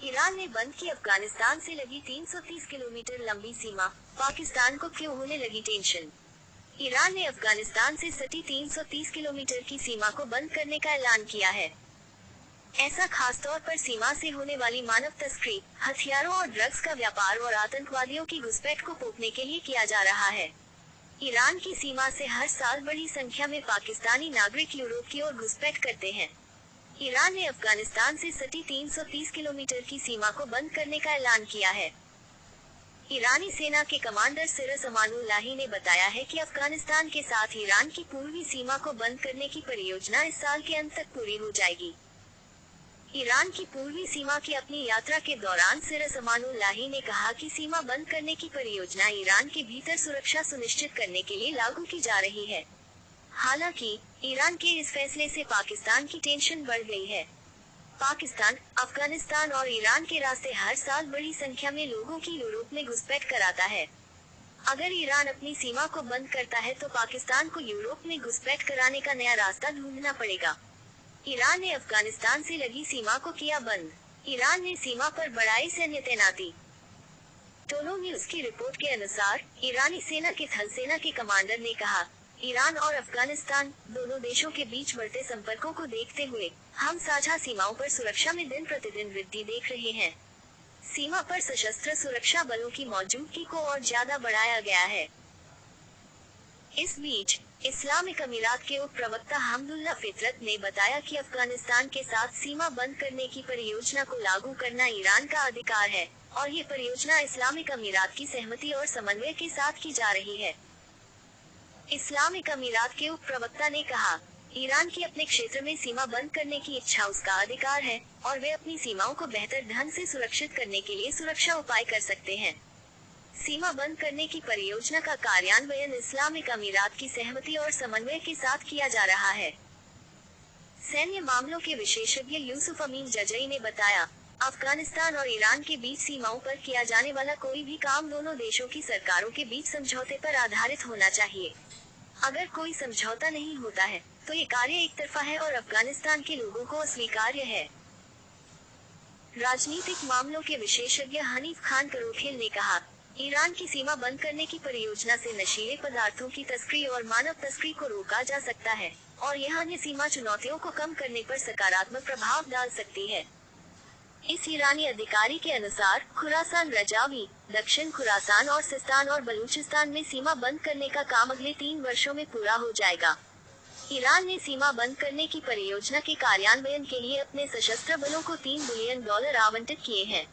Iran ने बंद की अफगानिस्तान से लगी 330 किलोमीटर लंबी सीमा, पाकिस्तान को क्यों होने लगी टेंशन। ईरान ने अफगानिस्तान से सटी 330 किलोमीटर की सीमा को बंद करने का ऐलान किया है। ऐसा खासतौर पर सीमा से होने वाली मानव तस्करी, हथियारों और ड्रग्स का व्यापार और आतंकवादियों की घुसपैठ को रोकने के लिए किया जा रहा है। ईरान की सीमा से हर साल बड़ी संख्या में पाकिस्तानी नागरिक यूरोप की ओर घुसपैठ करते हैं। ईरान ने अफगानिस्तान से सटी 330 किलोमीटर की सीमा को बंद करने का ऐलान किया है। ईरानी सेना के कमांडर सिरस अमानुल्लाही ने बताया है कि अफगानिस्तान के साथ ईरान की पूर्वी सीमा को बंद करने की परियोजना इस साल के अंत तक पूरी हो जाएगी। ईरान की पूर्वी सीमा की अपनी यात्रा के दौरान सिरस अमानुल्लाही ने कहा कि सीमा बंद करने की परियोजना ईरान के भीतर सुरक्षा सुनिश्चित करने के लिए लागू की जा रही है। हालांकि ईरान के इस फैसले से पाकिस्तान की टेंशन बढ़ गई है। पाकिस्तान, अफगानिस्तान और ईरान के रास्ते हर साल बड़ी संख्या में लोगों की यूरोप में घुसपैठ कराता है। अगर ईरान अपनी सीमा को बंद करता है तो पाकिस्तान को यूरोप में घुसपैठ कराने का नया रास्ता ढूंढना पड़ेगा। ईरान ने अफगानिस्तान से लगी सीमा को किया बंद। ईरान ने सीमा पर बढ़ाई सैन्य तैनाती। टोलो न्यूज की रिपोर्ट के अनुसार ईरानी सेना के थल सेना के कमांडर ने कहा, ईरान और अफगानिस्तान दोनों देशों के बीच बढ़ते संपर्कों को देखते हुए हम साझा सीमाओं पर सुरक्षा में दिन प्रतिदिन वृद्धि देख रहे हैं। सीमा पर सशस्त्र सुरक्षा बलों की मौजूदगी को और ज्यादा बढ़ाया गया है। इस बीच इस्लामिक अमीरात के उप प्रवक्ता हमदुल्ला फितरत ने बताया कि अफगानिस्तान के साथ सीमा बंद करने की परियोजना को लागू करना ईरान का अधिकार है और ये परियोजना इस्लामिक अमीरात की सहमति और समन्वय के साथ की जा रही है। इस्लामिक अमीरात के उप प्रवक्ता ने कहा, ईरान की अपने क्षेत्र में सीमा बंद करने की इच्छा उसका अधिकार है और वे अपनी सीमाओं को बेहतर ढंग से सुरक्षित करने के लिए सुरक्षा उपाय कर सकते हैं। सीमा बंद करने की परियोजना का कार्यान्वयन इस्लामिक अमीरात की सहमति और समन्वय के साथ किया जा रहा है। सैन्य मामलों के विशेषज्ञ यूसुफ अमीन जजई ने बताया, अफगानिस्तान और ईरान के बीच सीमाओं पर किया जाने वाला कोई भी काम दोनों देशों की सरकारों के बीच समझौते पर आधारित होना चाहिए। अगर कोई समझौता नहीं होता है तो ये कार्य एक तरफा है और अफगानिस्तान के लोगों को अस्वीकार्य है। राजनीतिक मामलों के विशेषज्ञ हनीफ खान करोखेल ने कहा, ईरान की सीमा बंद करने की परियोजना से नशीले पदार्थों की तस्करी और मानव तस्करी को रोका जा सकता है और यह अन्य सीमा चुनौतियों को कम करने पर सकारात्मक प्रभाव डाल सकती है। इस ईरानी अधिकारी के अनुसार खुरासान रजावी, दक्षिण खुरासान और सिस्तान और बलूचिस्तान में सीमा बंद करने का काम अगले 3 वर्षों में पूरा हो जाएगा। ईरान ने सीमा बंद करने की परियोजना के कार्यान्वयन के लिए अपने सशस्त्र बलों को $3 बिलियन आवंटित किए हैं।